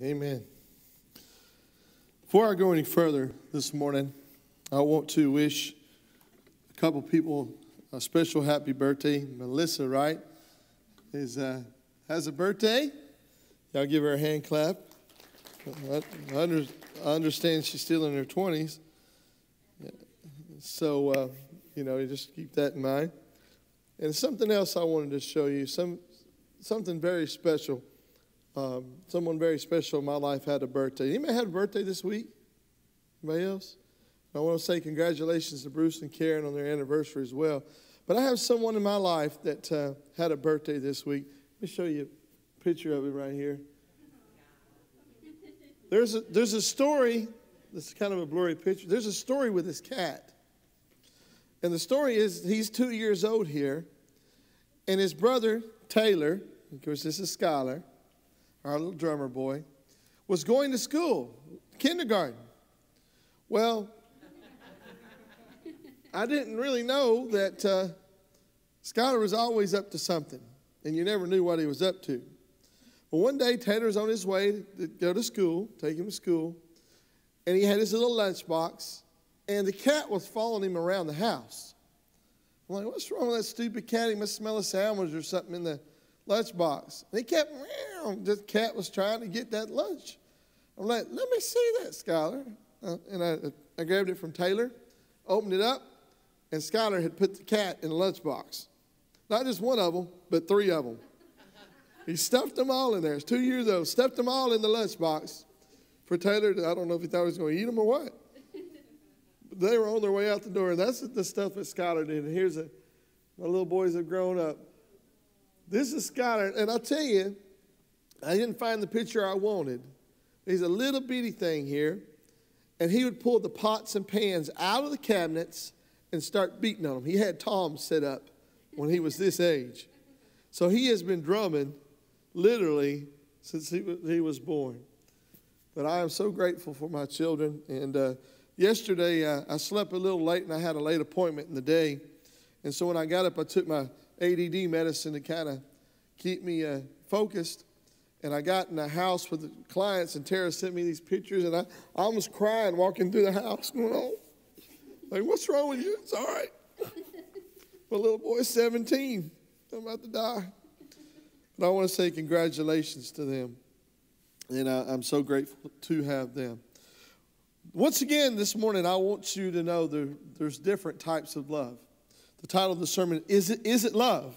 Amen. Before I go any further this morning, I want to wish a couple people a special happy birthday. Melissa, right, has a birthday. Y'all give her a hand clap. I understand she's still in her 20s. So, you just keep that in mind. And something else I wanted to show you, something very special. Someone very special in my life had a birthday. Anybody had a birthday this week? Anybody else? I want to say congratulations to Bruce and Karen on their anniversary as well. But I have someone in my life that had a birthday this week. Let me show you a picture of it right here. There's a story. This is kind of a blurry picture. There's a story with this cat. And the story is he's 2 years old here. And his brother, Taylor, of course this is Skylar, our little drummer boy, was going to school, kindergarten. Well, I didn't really know that Skylar was always up to something, and you never knew what he was up to. Well, one day, Taylor was on his way to go to school, take him to school, and he had his little lunchbox, and the cat was following him around the house. I'm like, what's wrong with that stupid cat? He must smell a sandwich or something in the lunchbox. And he kept, the cat was trying to get that lunch. I'm like, let me see that, Skylar. And I grabbed it from Taylor, opened it up, and Skylar had put the cat in the lunchbox. Not just one of them, but 3 of them. He stuffed them all in there. He's 2 years old. Stuffed them all in the lunchbox for Taylor. I don't know if he thought he was going to eat them or what. But they were on their way out the door, and that's the stuff that Skylar did. And here's my little boys have grown up. This is Skylar, and I'll tell you, I didn't find the picture I wanted. He's a little bitty thing here, and he would pull the pots and pans out of the cabinets and start beating on them. He had toms set up when he was this age. So he has been drumming literally since he was born. But I am so grateful for my children. And yesterday I slept a little late, and I had a late appointment in the day. And so when I got up, I took my ADD medicine to kind of keep me focused. And I got in the house with the clients, and Tara sent me these pictures, and I almost crying walking through the house going, oh, like, what's wrong with you? It's all right. My little boy's 17. I'm about to die. But I want to say congratulations to them. And I'm so grateful to have them. Once again, this morning, I want you to know there's different types of love. The title of the sermon, Is it Love?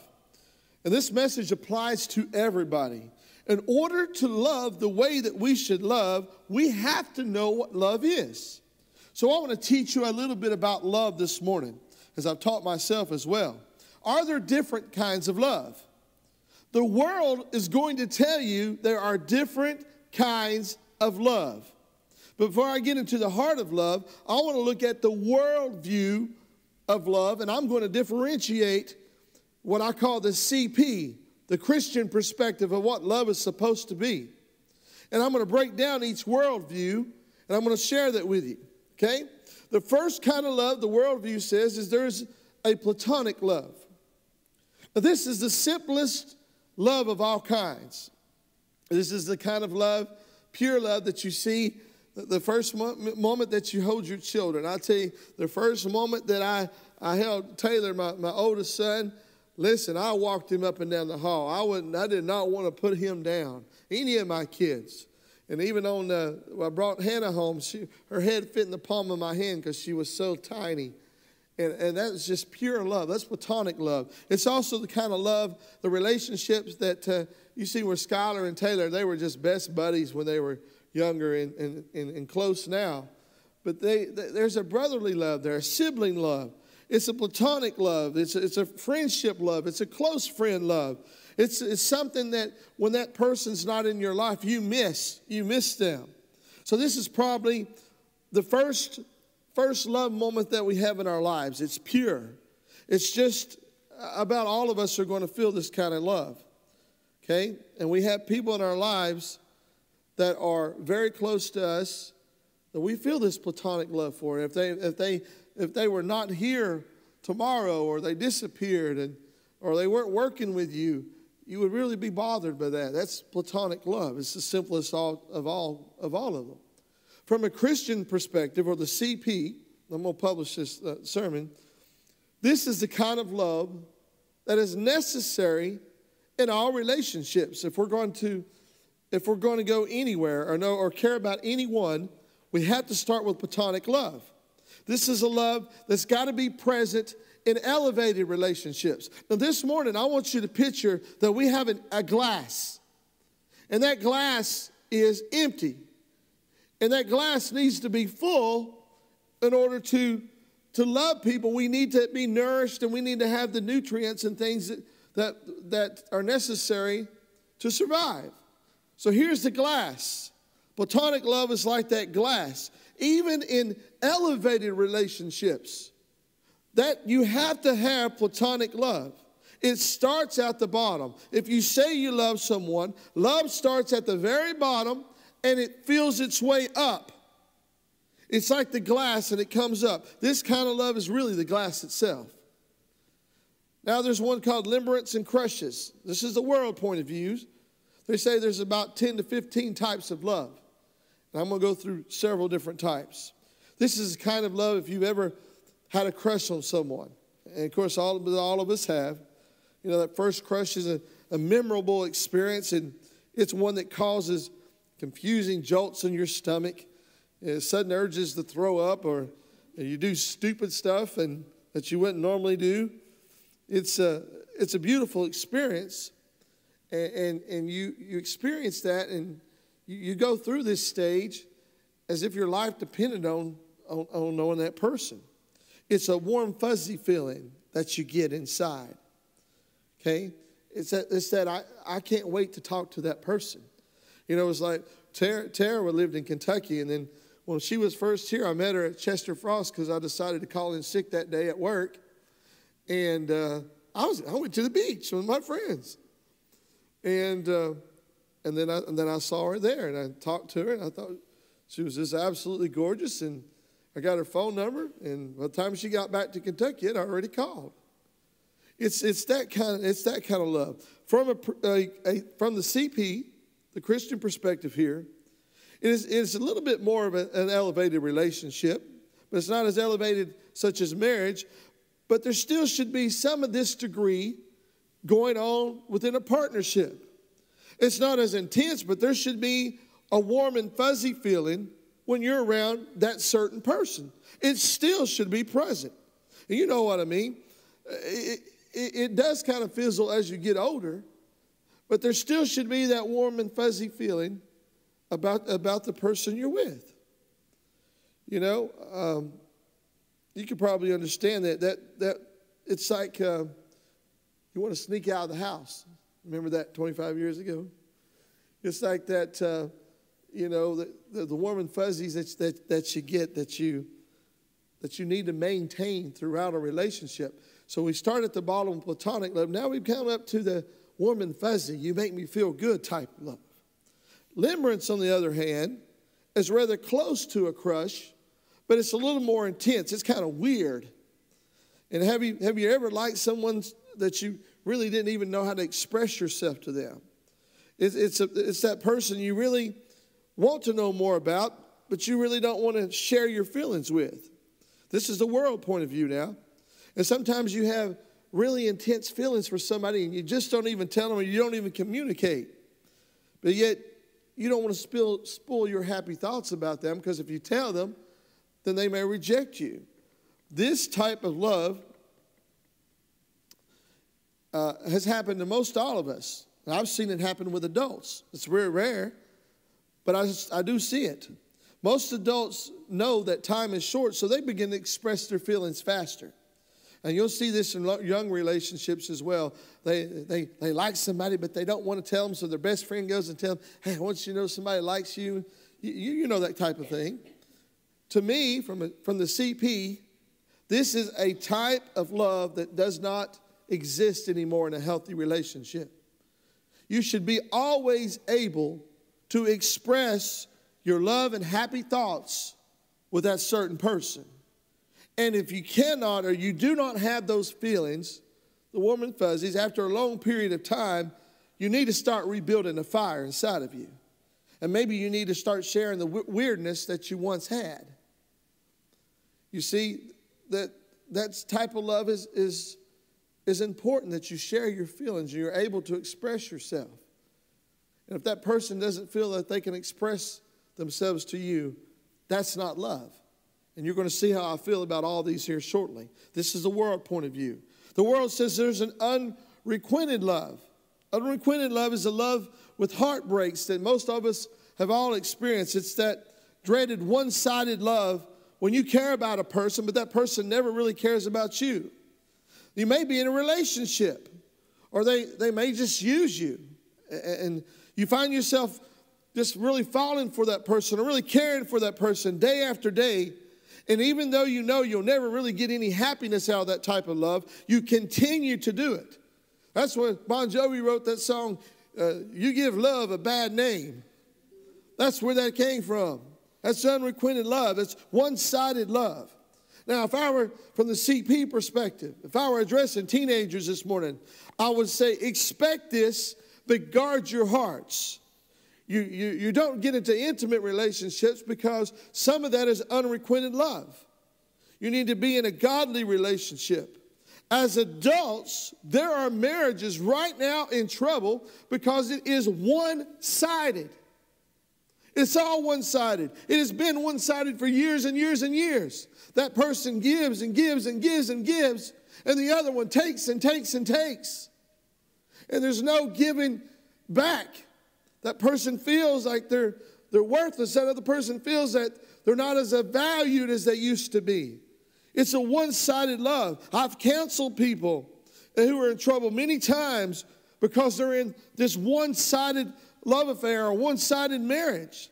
And this message applies to everybody. In order to love the way that we should love, we have to know what love is. So I want to teach you a little bit about love this morning, as I've taught myself as well. Are there different kinds of love? The world is going to tell you there are different kinds of love. But before I get into the heart of love, I want to look at the worldview of love, and I'm going to differentiate what I call the CP, the Christian perspective of what love is supposed to be. And I'm going to break down each worldview, and I'm going to share that with you, okay? The first kind of love, the worldview says, is there's a platonic love. Now, this is the simplest love of all kinds. This is the kind of love, pure love, that you see the first moment that you hold your children. I'll tell you, the first moment that I held Taylor, my oldest son, listen, I walked him up and down the hall. I did not want to put him down, any of my kids. And even I brought Hannah home, her head fit in the palm of my hand because she was so tiny. And that is just pure love. That's platonic love. It's also the kind of love, the relationships that you see where Skylar and Taylor, they were just best buddies when they were younger and close now. But there's a brotherly love there, a sibling love. It's a platonic love. It's a friendship love. It's a close friend love. It's something that when that person's not in your life, you miss them. So this is probably the first love moment that we have in our lives. It's pure. It's just about all of us are going to feel this kind of love. Okay? And we have people in our lives that are very close to us that we feel this platonic love for. If they were not here tomorrow, or they disappeared, or they weren't working with you, you would really be bothered by that. That's platonic love. It's the simplest of all of them. From a Christian perspective, or the CP, I'm going to publish this sermon, this is the kind of love that is necessary in all relationships. If we're going to go anywhere or care about anyone, we have to start with platonic love. This is a love that's got to be present in elevated relationships. Now, this morning, I want you to picture that we have a glass, and that glass is empty, and that glass needs to be full in order to love people. We need to be nourished, and we need to have the nutrients and things that are necessary to survive. So here's the glass. Platonic love is like that glass. Even in elevated relationships, that you have to have platonic love. It starts at the bottom. If you say you love someone, love starts at the very bottom and it feels its way up. It's like the glass and it comes up. This kind of love is really the glass itself. Now there's one called limerence and crushes. This is the world point of view. They say there's about 10 to 15 types of love. And I'm going to go through several different types. This is the kind of love if you've ever had a crush on someone. And of course, all of us have. You know, that first crush is a memorable experience, and it's one that causes confusing jolts in your stomach, sudden urges to throw up, or you do stupid stuff and that you wouldn't normally do. It's a beautiful experience, and you experience that, and you go through this stage as if your life depended on knowing that person. It's a warm, fuzzy feeling that you get inside. Okay? It's that I can't wait to talk to that person. You know, it was like Tara lived in Kentucky, and then when she was first here, I met her at Chester Frost because I decided to call in sick that day at work. And I went to the beach with my friends. And then I saw her there, and I talked to her, and I thought she was just absolutely gorgeous, and I got her phone number, and by the time she got back to Kentucky, I'd already called. It's that kind of love. From the CP, the Christian perspective here, it's a little bit more of an elevated relationship, but it's not as elevated such as marriage, but there still should be some of this degree going on within a partnership. It's not as intense, but there should be a warm and fuzzy feeling when you're around that certain person. It still should be present. And you know what I mean. It does kind of fizzle as you get older, but there still should be that warm and fuzzy feeling about the person you're with. You know, you could probably understand that it's like you want to sneak out of the house. Remember that 25 years ago? It's like that, you know, the warm and fuzzies that you get, that you need to maintain throughout a relationship. So we start at the bottom of platonic love. Now we've come up to the warm and fuzzy, you make me feel good type of love. Limerence, on the other hand, is rather close to a crush, but it's a little more intense. It's kind of weird. And have you ever liked someone that you really didn't even know how to express yourself to them? It's that person you really want to know more about, but you really don't want to share your feelings with. This is the world point of view now. And sometimes you have really intense feelings for somebody and you just don't even tell them, or you don't even communicate. But yet you don't want to spoil your happy thoughts about them, because if you tell them, then they may reject you. This type of love has happened to most all of us. And I've seen it happen with adults. It's very rare, but I do see it. Most adults know that time is short, so they begin to express their feelings faster. And you'll see this in young relationships as well. They like somebody, but they don't want to tell them, so their best friend goes and tells them, hey, I want you to know somebody likes you. You know that type of thing. To me, from the CP, this is a type of love that does not exist anymore in a healthy relationship. You should be always able to express your love and happy thoughts with that certain person. And if you cannot, or you do not have those feelings, the warm and fuzzies, after a long period of time, you need to start rebuilding the fire inside of you. And maybe you need to start sharing the weirdness that you once had. You see, that type of love is important, that you share your feelings and you're able to express yourself. And if that person doesn't feel that they can express themselves to you, that's not love. And you're going to see how I feel about all these here shortly. This is the world point of view. The world says there's an unrequited love. Unrequited love is a love with heartbreaks that most of us have all experienced. It's that dreaded one-sided love when you care about a person, but that person never really cares about you. You may be in a relationship, or they may just use you. And you find yourself just really falling for that person or really caring for that person day after day. And even though you know you'll never really get any happiness out of that type of love, you continue to do it. That's when Bon Jovi wrote that song, You Give Love a Bad Name. That's where that came from. That's unrequited love. That's one-sided love. Now, if I were from the CP perspective, if I were addressing teenagers this morning, I would say expect this, but guard your hearts. You don't get into intimate relationships because some of that is unrequited love. You need to be in a godly relationship. As adults, there are marriages right now in trouble because it is one-sided. It's all one-sided. It has been one-sided for years and years and years. That person gives and gives and gives and gives, and the other one takes and takes and takes. And there's no giving back. That person feels like they're worthless. That other person feels that they're not as valued as they used to be. It's a one-sided love. I've counseled people who are in trouble many times because they're in this one-sided love affair or one-sided marriage.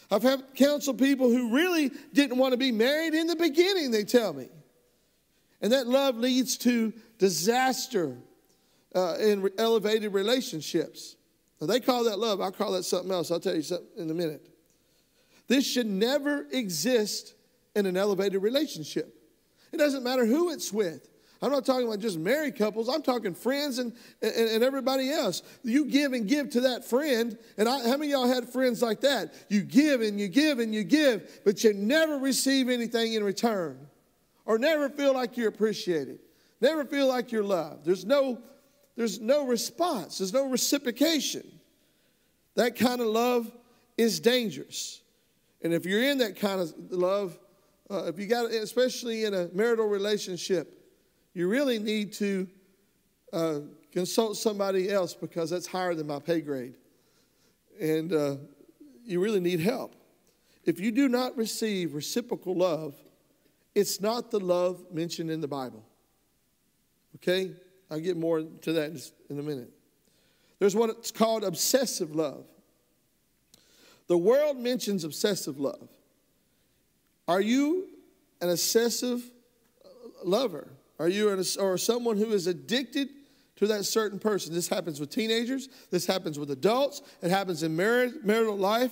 I've counseled people who really didn't want to be married in the beginning, they tell me. And that love leads to disaster in elevated relationships. Now, they call that love. I call that something else. I'll tell you something in a minute. This should never exist in an elevated relationship. It doesn't matter who it's with. I'm not talking about just married couples. I'm talking friends and everybody else. You give and give to that friend. And how many of y'all had friends like that? You give and you give and you give, but you never receive anything in return. Or never feel like you're appreciated. Never feel like you're loved. There's no response. There's no reciprocation. That kind of love is dangerous. And if you're in that kind of love, if you got, especially in a marital relationship, you really need to consult somebody else because that's higher than my pay grade. And you really need help. If you do not receive reciprocal love, it's not the love mentioned in the Bible. Okay? I'll get more to that in a minute. There's what's called obsessive love. The world mentions obsessive love. Are you an obsessive lover? Are you or someone who is addicted to that certain person? This happens with teenagers. This happens with adults. It happens in marital life.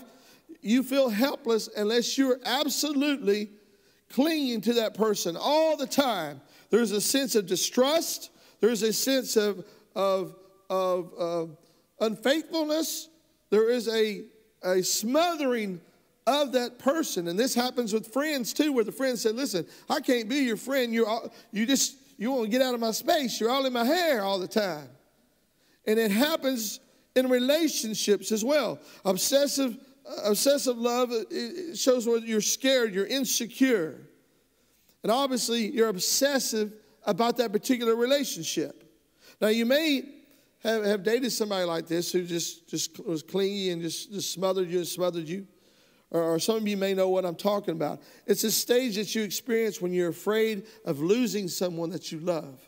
You feel helpless unless you're absolutely clinging to that person all the time. There's a sense of distrust. There's a sense of unfaithfulness. There is a smothering of that person. And this happens with friends too, where the friend said, listen, I can't be your friend. You want to get out of my space. You're all in my hair all the time. And it happens in relationships as well. Obsessive love, it shows where you're scared, you're insecure. And obviously you're obsessive about that particular relationship. Now you may have dated somebody like this who just was clingy and just smothered you. Or some of you may know what I'm talking about. It's a stage that you experience when you're afraid of losing someone that you love.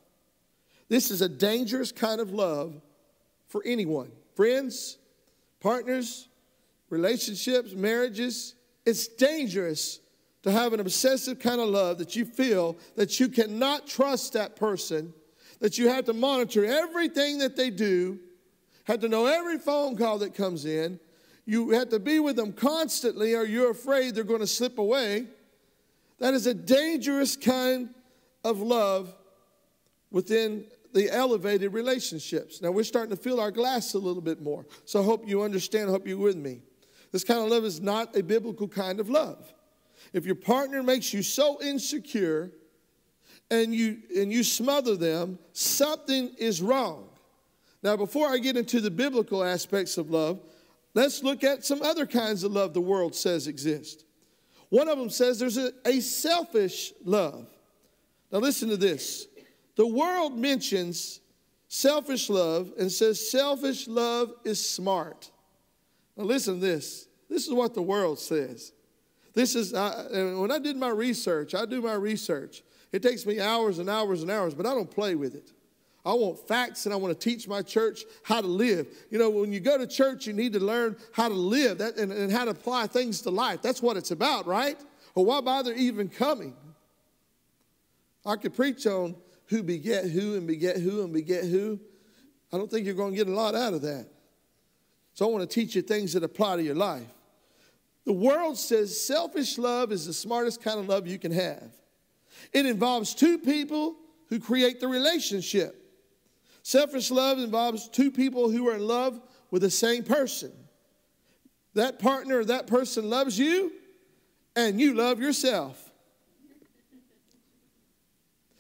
This is a dangerous kind of love for anyone. Friends, partners, relationships, marriages. It's dangerous to have an obsessive kind of love that you feel that you cannot trust that person, that you have to monitor everything that they do, have to know every phone call that comes in. You have to be with them constantly or you're afraid they're going to slip away. That is a dangerous kind of love within the elevated relationships. Now, we're starting to fill our glass a little bit more. So I hope you understand. I hope you're with me. This kind of love is not a biblical kind of love. If your partner makes you so insecure and you smother them, something is wrong. Now, before I get into the biblical aspects of love, let's look at some other kinds of love the world says exist. One of them says there's a selfish love. Now, listen to this. The world mentions selfish love and says selfish love is smart. Now, listen to this. This is what the world says. When I did my research, I do my research. It takes me hours and hours and hours, but I don't play with it. I want facts, and I want to teach my church how to live. You know, when you go to church, you need to learn how to live and how to apply things to life. That's what it's about, right? Or why bother even coming? I could preach on who beget who and beget who and beget who. I don't think you're going to get a lot out of that. So I want to teach you things that apply to your life. The world says selfish love is the smartest kind of love you can have. It involves two people who create the relationship. Selfish love involves two people who are in love with the same person. That partner or that person loves you, and you love yourself.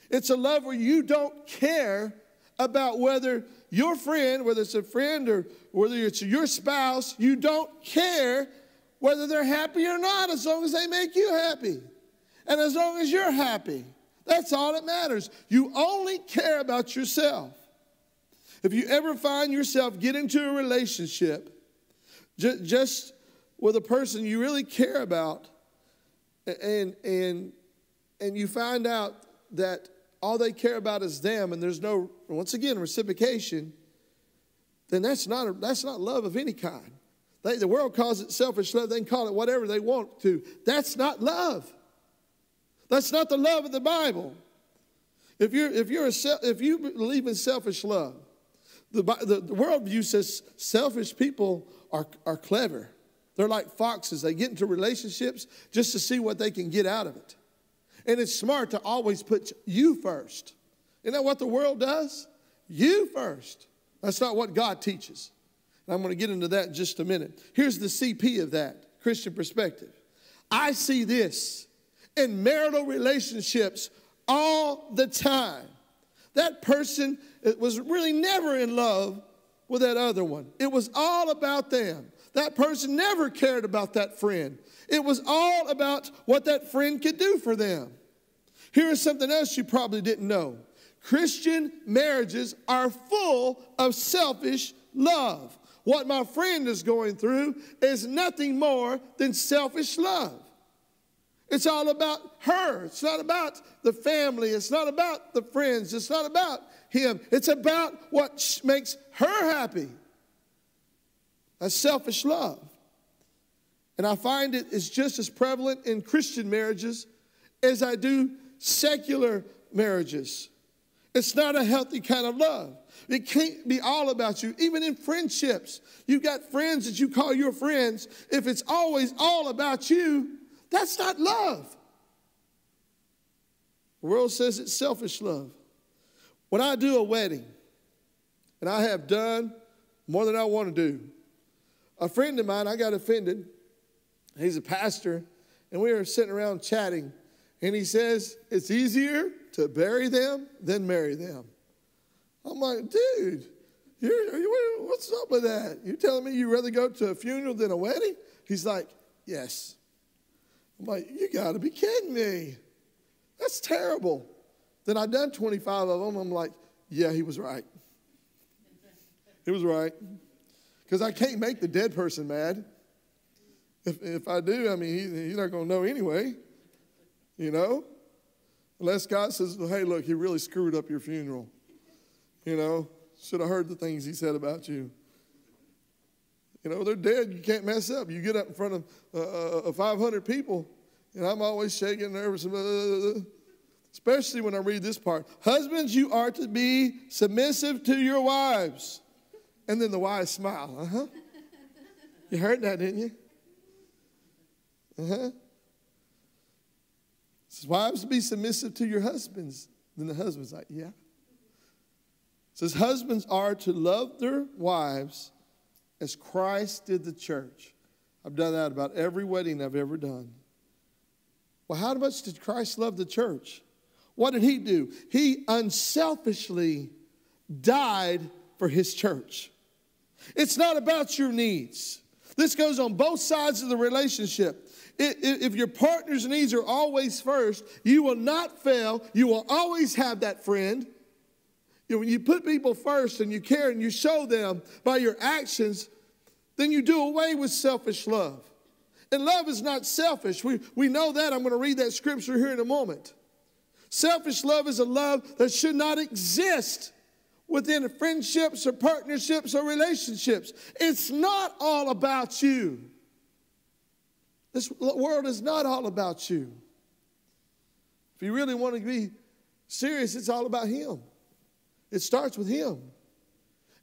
It's a love where you don't care about whether your friend, whether it's a friend or whether it's your spouse, you don't care whether they're happy or not, as long as they make you happy. And as long as you're happy, that's all that matters. You only care about yourself. If you ever find yourself get into a relationship just with a person you really care about, and you find out that all they care about is them, and there's no, once again, reciprocation, then that's not love of any kind. The world calls it selfish love. They can call it whatever they want to. That's not love. That's not the love of the Bible. If you believe in selfish love, the worldview says selfish people are clever. They're like foxes. They get into relationships just to see what they can get out of it. And it's smart to always put you first. Isn't that what the world does? You first. That's not what God teaches. And I'm going to get into that in just a minute. Here's the CP of that, Christian perspective. I see this in marital relationships all the time. That person was really never in love with that other one. It was all about them. That person never cared about that friend. It was all about what that friend could do for them. Here is something else you probably didn't know. Christian marriages are full of selfish love. What my friend is going through is nothing more than selfish love. It's all about her. It's not about the family. It's not about the friends. It's not about him. It's about what makes her happy. That's selfish love. And I find it is just as prevalent in Christian marriages as I do secular marriages. It's not a healthy kind of love. It can't be all about you. Even in friendships, you've got friends that you call your friends. If it's always all about you, that's not love. The world says it's selfish love. When I do a wedding, and I have done more than I want to do, a friend of mine, I got offended. He's a pastor, and we were sitting around chatting, and he says, it's easier to bury them than marry them. I'm like, dude, what's up with that? You telling me you'd rather go to a funeral than a wedding? He's like, yes. I'm like, you got to be kidding me. That's terrible. Then I'd done 25 of them. I'm like, yeah, he was right. He was right. Because I can't make the dead person mad. If I do, I mean, he's not going to know anyway. You know? Unless God says, hey, look, he really screwed up your funeral. You know? Should have heard the things he said about you. You know, they're dead. You can't mess up. You get up in front of 500 people, and I'm always shaking, nervous, especially when I read this part. Husbands, you are to be submissive to your wives. And then the wives smile. Uh-huh. You heard that, didn't you? Uh-huh. It says, wives, be submissive to your husbands. Then the husband's like, yeah. It says, husbands are to love their wives as Christ did the church. I've done that about every wedding I've ever done. Well, how much did Christ love the church? What did he do? He unselfishly died for his church. It's not about your needs. This goes on both sides of the relationship. If your partner's needs are always first, you will not fail. You will always have that friend. When you put people first and you care and you show them by your actions, then you do away with selfish love. And love is not selfish. We know that. I'm going to read that scripture here in a moment. Selfish love is a love that should not exist within friendships or partnerships or relationships. It's not all about you. This world is not all about you. If you really want to be serious, it's all about him. It starts with him.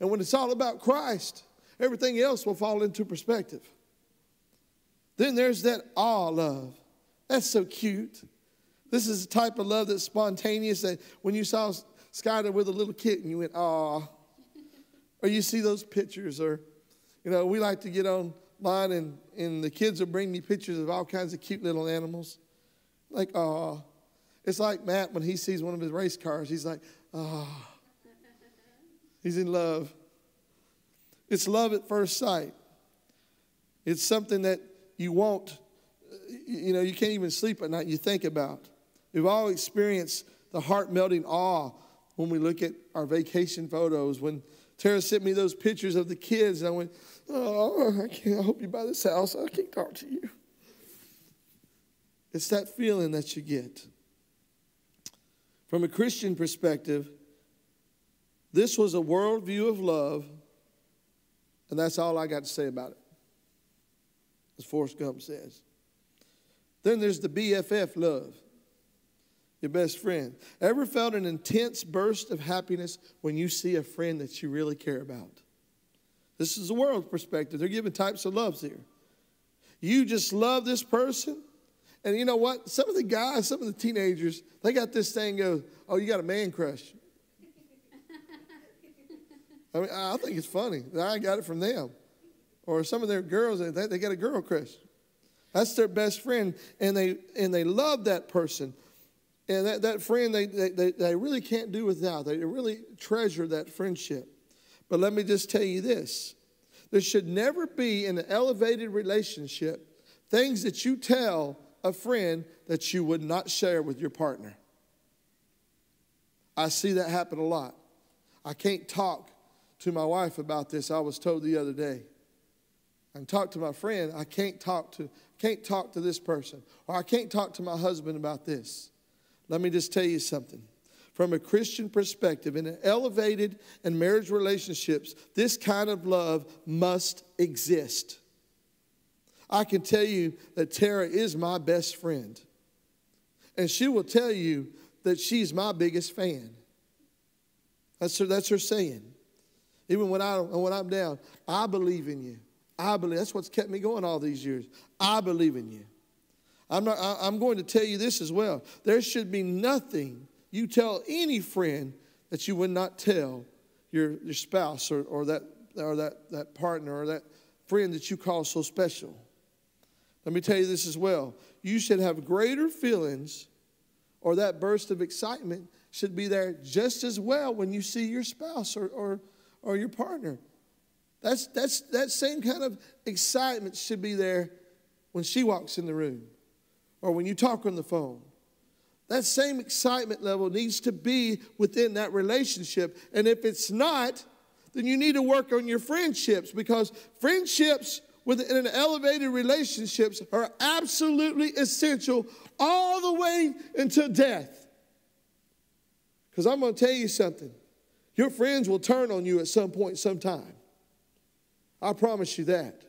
And when it's all about Christ, everything else will fall into perspective. Then there's that awe love. That's so cute. This is the type of love that's spontaneous, that when you saw Skylar with a little kitten, you went, aw. Or you see those pictures, or, we like to get online and the kids will bring me pictures of all kinds of cute little animals. Like, aw. It's like Matt when he sees one of his race cars, he's like, aw. He's in love. It's love at first sight. It's something that you won't, you can't even sleep at night. You think about. We've all experienced the heart-melting awe when we look at our vacation photos. When Tara sent me those pictures of the kids, and I went, oh, I hope you buy this house. I can't talk to you. It's that feeling that you get. From a Christian perspective, this was a worldview of love, and that's all I got to say about it, as Forrest Gump says. Then there's the BFF love, your best friend. Ever felt an intense burst of happiness when you see a friend that you really care about? This is the world perspective. They're giving types of loves here. You just love this person, and you know what? Some of the guys, some of the teenagers, they got this thing goes, oh, you got a man crush. I think it's funny that I got it from them. Or some of their girls, they got a girl crush. That's their best friend, and they love that person. And that friend, they really can't do without. They really treasure that friendship. But let me just tell you this. There should never be in an elevated relationship things that you tell a friend that you would not share with your partner. I see that happen a lot. I can't talk to my wife about this. I was told the other day. I can talk to my friend. I can't talk to this person. Or I can't talk to my husband about this. Let me just tell you something. From a Christian perspective, in an elevated and marriage relationships, this kind of love must exist. I can tell you that Tara is my best friend. And she will tell you that she's my biggest fan. That's her saying. Even when I'm down, I believe in you. I believe. That's what's kept me going all these years. I believe in you. I'm going to tell you this as well. There should be nothing you tell any friend that you would not tell your spouse or that partner or that friend that you call so special. Let me tell you this as well. You should have greater feelings, or that burst of excitement should be there just as well when you see your spouse or your partner. That same kind of excitement should be there when she walks in the room or when you talk on the phone. That same excitement level needs to be within that relationship. And if it's not, then you need to work on your friendships, because friendships within elevated relationships are absolutely essential all the way until death. Because I'm going to tell you something. Your friends will turn on you at some point, sometime. I promise you that.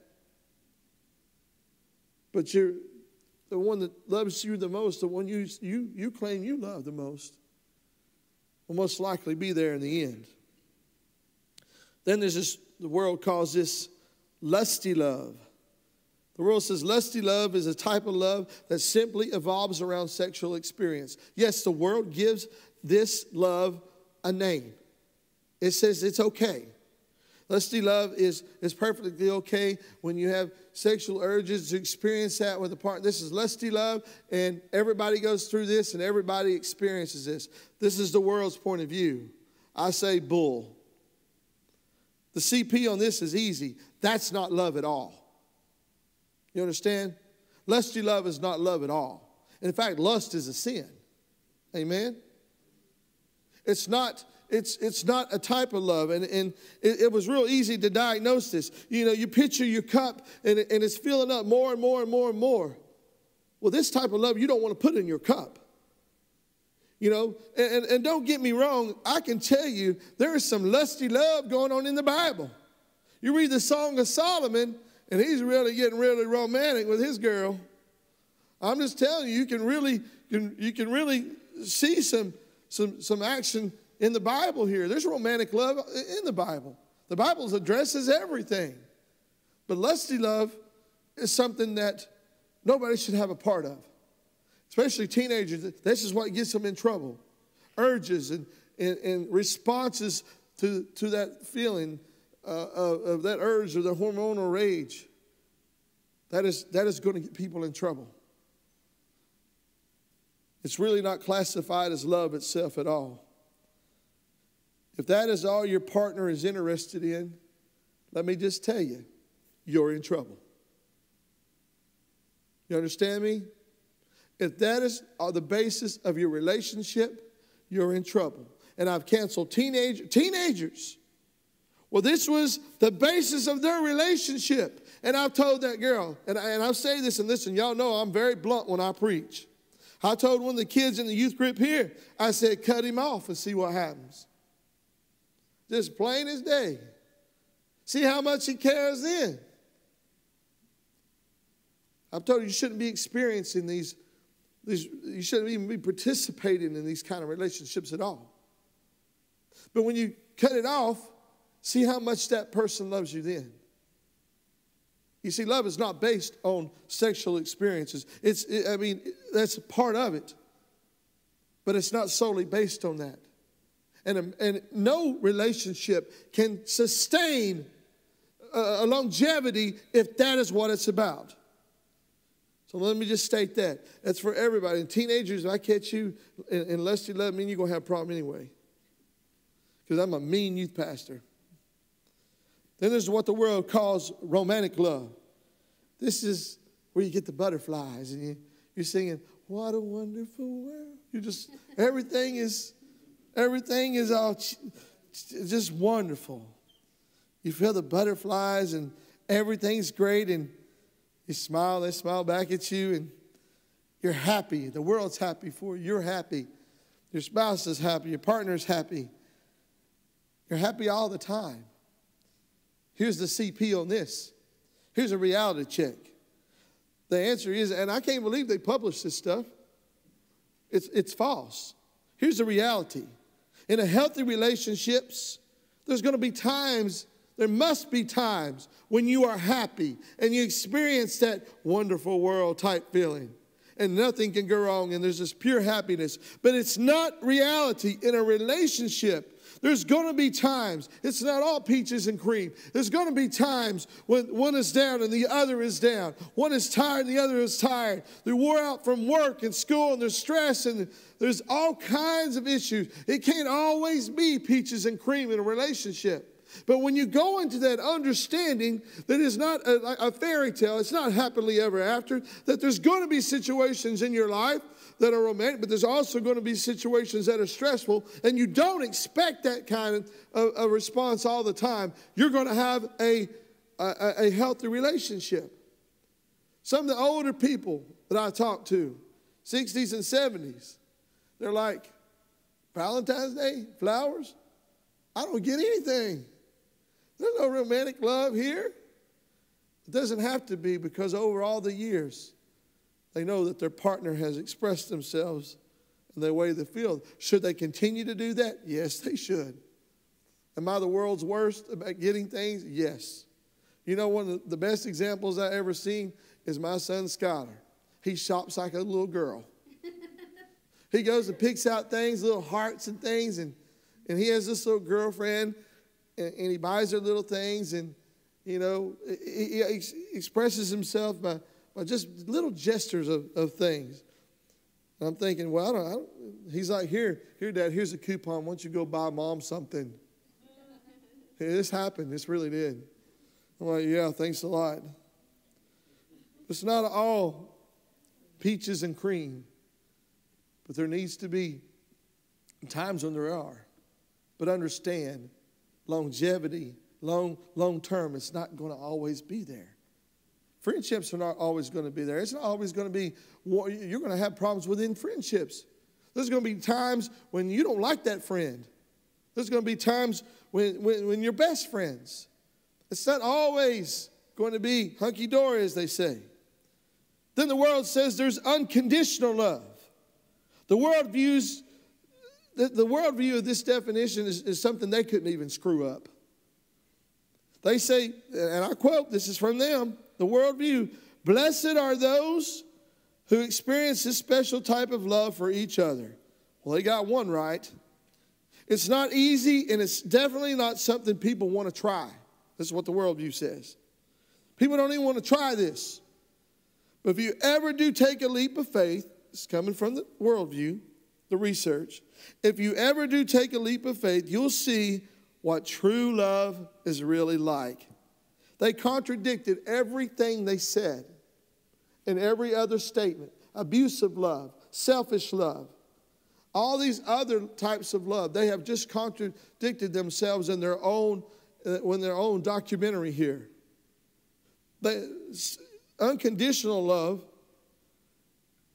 But the one that loves you the most, the one you claim you love the most, will most likely be there in the end. Then there's this, the world calls this lusty love. The world says lusty love is a type of love that simply evolves around sexual experience. Yes, the world gives this love a name. It says it's okay. Lusty love is perfectly okay when you have sexual urges to experience that with a partner. This is lusty love, and everybody goes through this, and everybody experiences this. This is the world's point of view. I say bull. The CP on this is easy. That's not love at all. You understand? Lusty love is not love at all. In fact, lust is a sin. Amen? It's not a type of love. And it was real easy to diagnose this. You know, you picture your cup and it's filling up more and more and more and more. Well, this type of love you don't want to put in your cup. You know, and don't get me wrong, I can tell you there is some lusty love going on in the Bible. You read the Song of Solomon, and he's really getting really romantic with his girl. I'm just telling you, you can really see some action in the Bible here. There's romantic love in the Bible. The Bible addresses everything. But lusty love is something that nobody should have a part of. Especially teenagers. This is what gets them in trouble. Urges and responses to that feeling of that urge or the hormonal rage. That is going to get people in trouble. It's really not classified as love itself at all. If that is all your partner is interested in, let me just tell you, you're in trouble. You understand me? If that is the basis of your relationship, you're in trouble. And I've canceled teenagers. Well, this was the basis of their relationship. And I've told that girl, and I say this, and listen, y'all know I'm very blunt when I preach. I told one of the kids in the youth group here, I said, cut him off and see what happens. Just plain as day. See how much he cares then. I've told you shouldn't be experiencing these, you shouldn't even be participating in these kind of relationships at all. But when you cut it off, see how much that person loves you then. You see, love is not based on sexual experiences. That's part of it. But it's not solely based on that. And no relationship can sustain a longevity if that is what it's about. So let me just state that. That's for everybody. And teenagers, if I catch you in lusty love, you're going to have a problem anyway. Because I'm a mean youth pastor. Then there's what the world calls romantic love. This is where you get the butterflies and you're singing, what a wonderful world. Everything is all just wonderful. You feel the butterflies and everything's great and you smile, they smile back at you and you're happy. The world's happy for you. You're happy. Your spouse is happy. Your partner's happy. You're happy all the time. Here's the CP on this. Here's a reality check. The answer is, and I can't believe they published this stuff. It's false. Here's the reality. In a healthy relationships, there's going to be times, there must be times when you are happy and you experience that wonderful world type feeling. And nothing can go wrong and there's this pure happiness. But it's not reality in a relationship. There's going to be times, it's not all peaches and cream. There's going to be times when one is down and the other is down. One is tired and the other is tired. They're wore out from work and school and there's stress and there's all kinds of issues. It can't always be peaches and cream in a relationship. But when you go into that understanding that is not a fairy tale, it's not happily ever after, that there's going to be situations in your life that are romantic, but there's also going to be situations that are stressful, and you don't expect that kind of a response all the time, you're going to have a healthy relationship. Some of the older people that I talk to, 60s and 70s, they're like, Valentine's Day, flowers? I don't get anything. There's no romantic love here. It doesn't have to be, because over all the years, they know that their partner has expressed themselves in the way they feel. Should they continue to do that? Yes, they should. Am I the world's worst about getting things? Yes. You know, one of the best examples I ever seen is my son Skylar. He shops like a little girl. He goes and picks out things, little hearts and things, and and he has this little girlfriend, and he buys her little things, and, you know, he expresses himself by just little gestures of things. And I'm thinking, well, I don't, he's like, here, Dad, here's a coupon. Why don't you go buy Mom something? Hey, this happened. This really did. I'm like, yeah, thanks a lot. It's not all peaches and cream, but there needs to be times when there are. But understand, longevity, long term, it's not going to always be there. Friendships are not always going to be there. It's not always going to be, you're going to have problems within friendships. There's going to be times when you don't like that friend. There's going to be times when you're best friends. It's not always going to be hunky-dory, as they say. Then the world says there's unconditional love. The worldview of this definition is something they couldn't even screw up. They say, and I quote, this is from them, the worldview, blessed are those who experience this special type of love for each other. Well, they got one right. It's not easy, and it's definitely not something people want to try. This is what the worldview says. People don't even want to try this. But if you ever do take a leap of faith, it's coming from the worldview, the research. If you ever do take a leap of faith, you'll see what true love is really like. They contradicted everything they said in every other statement. Abusive love, selfish love, all these other types of love. They have just contradicted themselves in their own documentary here. Unconditional love,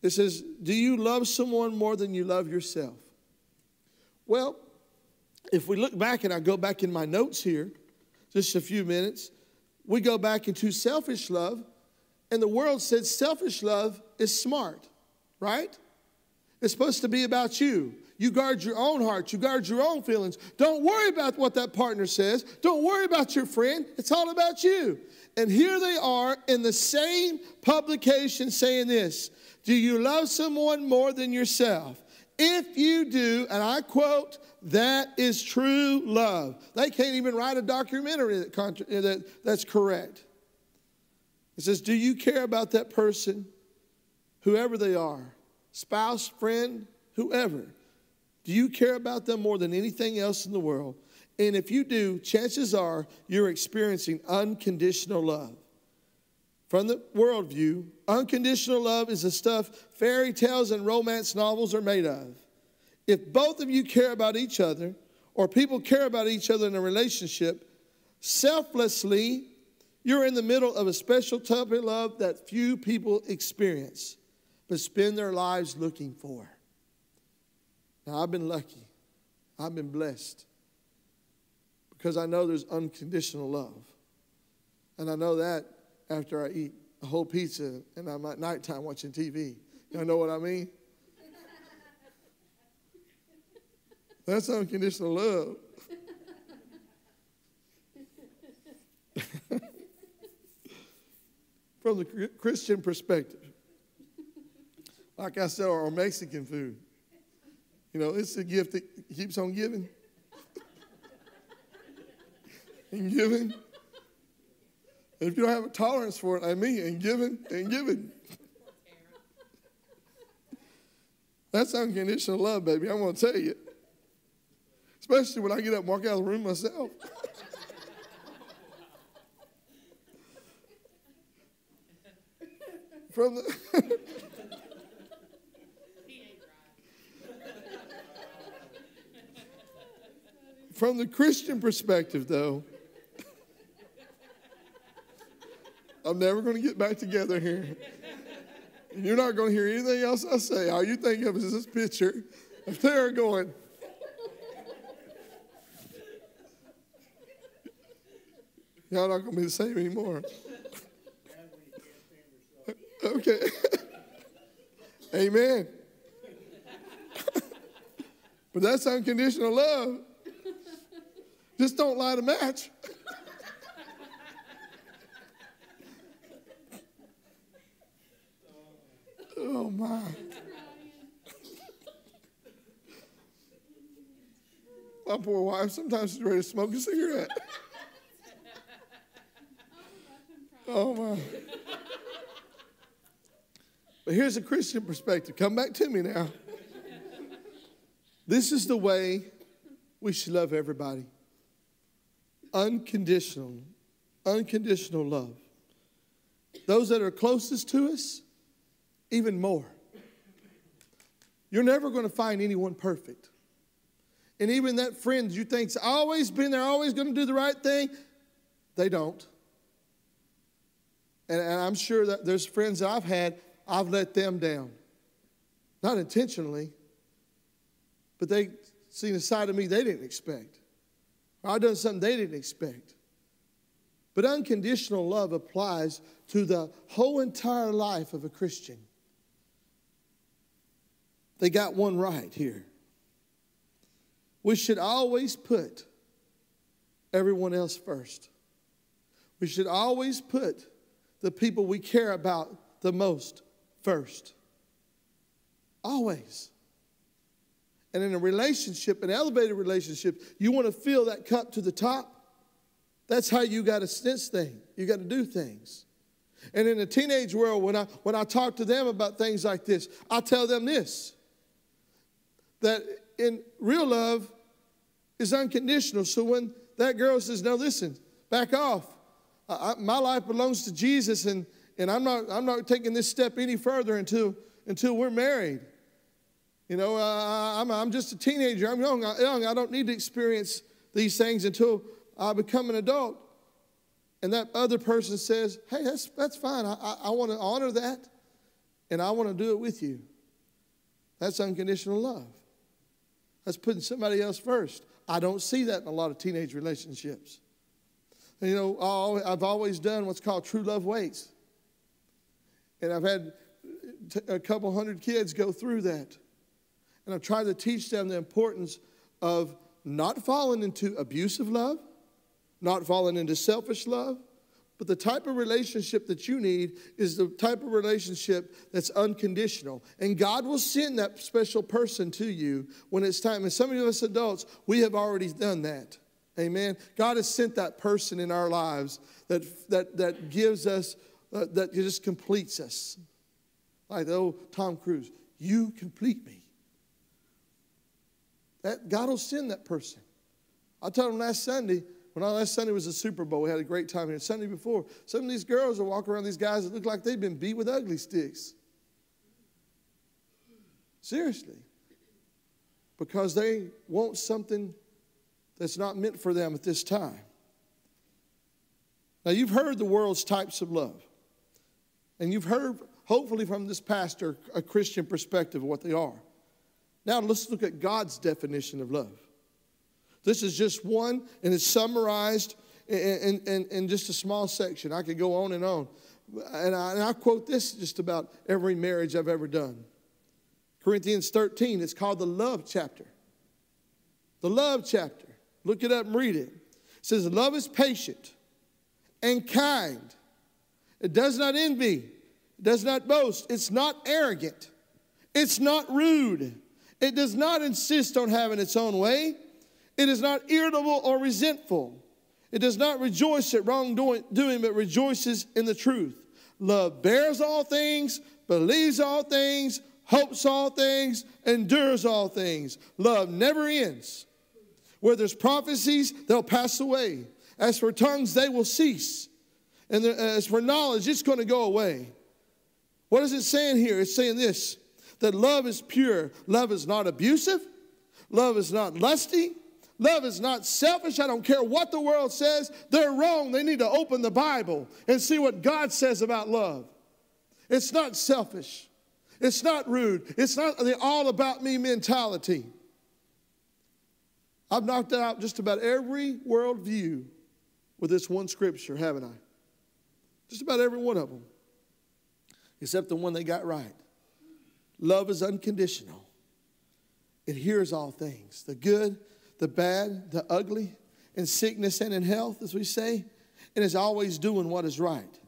it says, do you love someone more than you love yourself? Well, if we look back, and I go back in my notes here, just a few minutes, we go back into selfish love, and the world said selfish love is smart, right? It's supposed to be about you. You guard your own heart. You guard your own feelings. Don't worry about what that partner says. Don't worry about your friend. It's all about you. And here they are in the same publication saying this. Do you love someone more than yourself? If you do, and I quote, that is true love. They can't even write a documentary that's correct. It says, do you care about that person, whoever they are, spouse, friend, whoever? Do you care about them more than anything else in the world? And if you do, chances are you're experiencing unconditional love. From the worldview, unconditional love is the stuff fairy tales and romance novels are made of. If both of you care about each other, or people care about each other in a relationship, selflessly, you're in the middle of a special type of love that few people experience, but spend their lives looking for. Now, I've been lucky. I've been blessed. Because I know there's unconditional love. And I know that after I eat a whole pizza and I'm at nighttime watching TV. You know what I mean? That's unconditional love. From the Christian perspective. Like I said, our Mexican food. You know, it's a gift that keeps on giving. And giving. And if you don't have a tolerance for it, I mean, and giving and giving. That's unconditional love, baby. I'm going to tell you. Especially when I get up and walk out of the room myself. From the from the Christian perspective, though, I'm never going to get back together here. And you're not going to hear anything else I say. All you think of is this picture of Tara going. Y'all not going to be the same anymore. Okay. Amen. But that's unconditional love. Just don't light a match. Oh, my. My poor wife, sometimes she's ready to smoke a cigarette. Oh, my. But here's a Christian perspective. Come back to me now. This is the way we should love everybody. Unconditional love. Those that are closest to us, even more. You're never going to find anyone perfect. And even that friend you think's always been there, always going to do the right thing, they don't. And I'm sure that there's friends that I've had, I've let them down. Not intentionally, but they seen a side of me they didn't expect. Or I've done something they didn't expect. But unconditional love applies to the whole entire life of a Christian. They got one right here. We should always put everyone else first. We should always put the people we care about the most first. Always. And in a relationship, an elevated relationship, you want to fill that cup to the top. That's how you got to sense things. You got to do things. And in the teenage world, when I talk to them about things like this, I tell them this, that in real love is unconditional. So when that girl says, no, listen, back off. My life belongs to Jesus, and I'm not taking this step any further until we're married. You know, I'm just a teenager. I'm young. I don't need to experience these things until I become an adult. And that other person says, hey, that's fine. I want to honor that, and I want to do it with you. That's unconditional love. That's putting somebody else first. I don't see that in a lot of teenage relationships. And, you know, I've always done what's called true love waits. And I've had a couple hundred kids go through that. And I've tried to teach them the importance of not falling into abusive love, not falling into selfish love, but the type of relationship that you need is the type of relationship that's unconditional. And God will send that special person to you when it's time. And some of us adults, we have already done that. Amen. God has sent that person in our lives that gives us, that just completes us. Like the old Tom Cruise, you complete me. That God will send that person. I told him last Sunday was the Super Bowl. We had a great time here. Sunday before, some of these girls are walking around, these guys that look like they've been beat with ugly sticks. Seriously. Because they want something that's not meant for them at this time. Now, you've heard the world's types of love. And you've heard, hopefully from this pastor, a Christian perspective of what they are. Now, let's look at God's definition of love. This is just one, and it's summarized in just a small section. I could go on and on. And I quote this just about every marriage I've ever done. Corinthians 13, it's called the love chapter. The love chapter. Look it up and read it. It says, love is patient and kind. It does not envy. It does not boast. It's not arrogant. It's not rude. It does not insist on having its own way. It is not irritable or resentful. It does not rejoice at wrongdoing, but rejoices in the truth. Love bears all things, believes all things, hopes all things, endures all things. Love never ends. Where there's prophecies, they'll pass away. As for tongues, they will cease. And as for knowledge, it's going to go away. What is it saying here? It's saying this, that love is pure. Love is not abusive. Love is not lusty. Love is not selfish. I don't care what the world says. They're wrong. They need to open the Bible and see what God says about love. It's not selfish. It's not rude. It's not the all about me mentality. I've knocked out just about every worldview with this one scripture, haven't I? Just about every one of them. Except the one they got right. Love is unconditional. It hears all things. The good, the bad, the ugly, in sickness and in health, as we say. And is always doing what is right.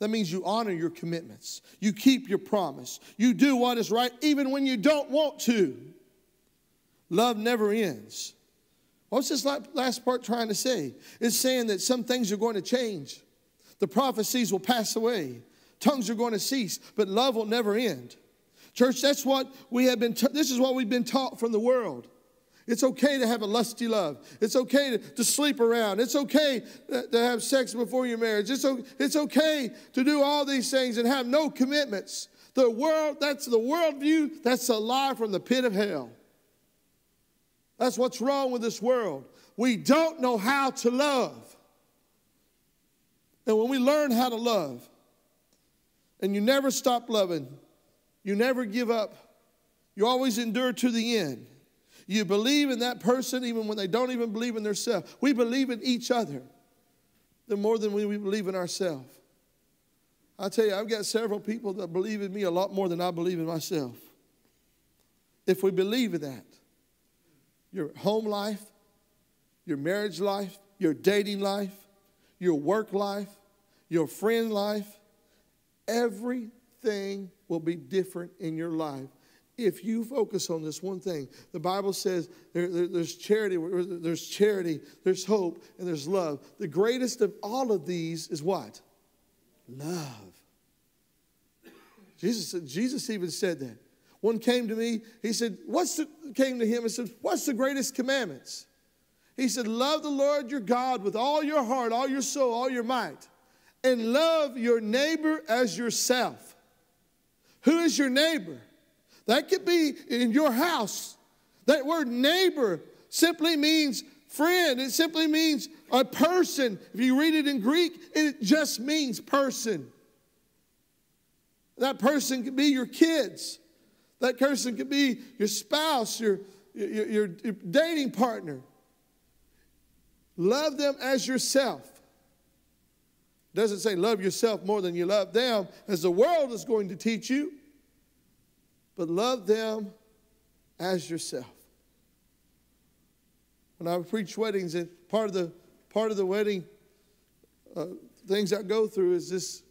That means you honor your commitments. You keep your promise. You do what is right even when you don't want to. Love never ends. What's this last part trying to say? It's saying that some things are going to change. The prophecies will pass away. Tongues are going to cease, but love will never end. Church, that's what we have been. This is what we've been taught from the world. It's okay to have a lusty love. It's okay to sleep around. It's okay to have sex before your marriage. It's okay to do all these things and have no commitments. The world, that's the worldview. That's a lie from the pit of hell. That's what's wrong with this world. We don't know how to love. And when we learn how to love, and you never stop loving, you never give up, you always endure to the end. You believe in that person even when they don't even believe in themselves. We believe in each other more than we believe in ourselves. I tell you, I've got several people that believe in me a lot more than I believe in myself. If we believe in that, your home life, your marriage life, your dating life, your work life, your friend life, everything will be different in your life if you focus on this one thing. The Bible says there's charity, there's hope, and there's love. The greatest of all of these is what? Love. Jesus even said that. One came to me, he said, came to him and said, what's the greatest commandments? He said, love the Lord your God with all your heart, all your soul, all your might, and love your neighbor as yourself. Who is your neighbor? That could be in your house. That word neighbor simply means friend. It simply means a person. If you read it in Greek, it just means person. That person could be your kids. That person could be your spouse, your dating partner. Love them as yourself. It doesn't say love yourself more than you love them, as the world is going to teach you. But love them as yourself. When I preach weddings, and part of the wedding things I go through is this,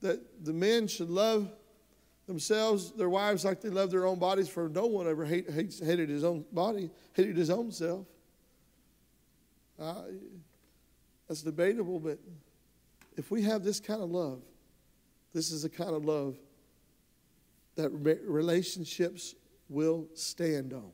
that the men should love themselves, their wives, like they love their own bodies, for no one ever hated his own body, hated his own self. That's debatable, but if we have this kind of love, this is the kind of love that relationships will stand on.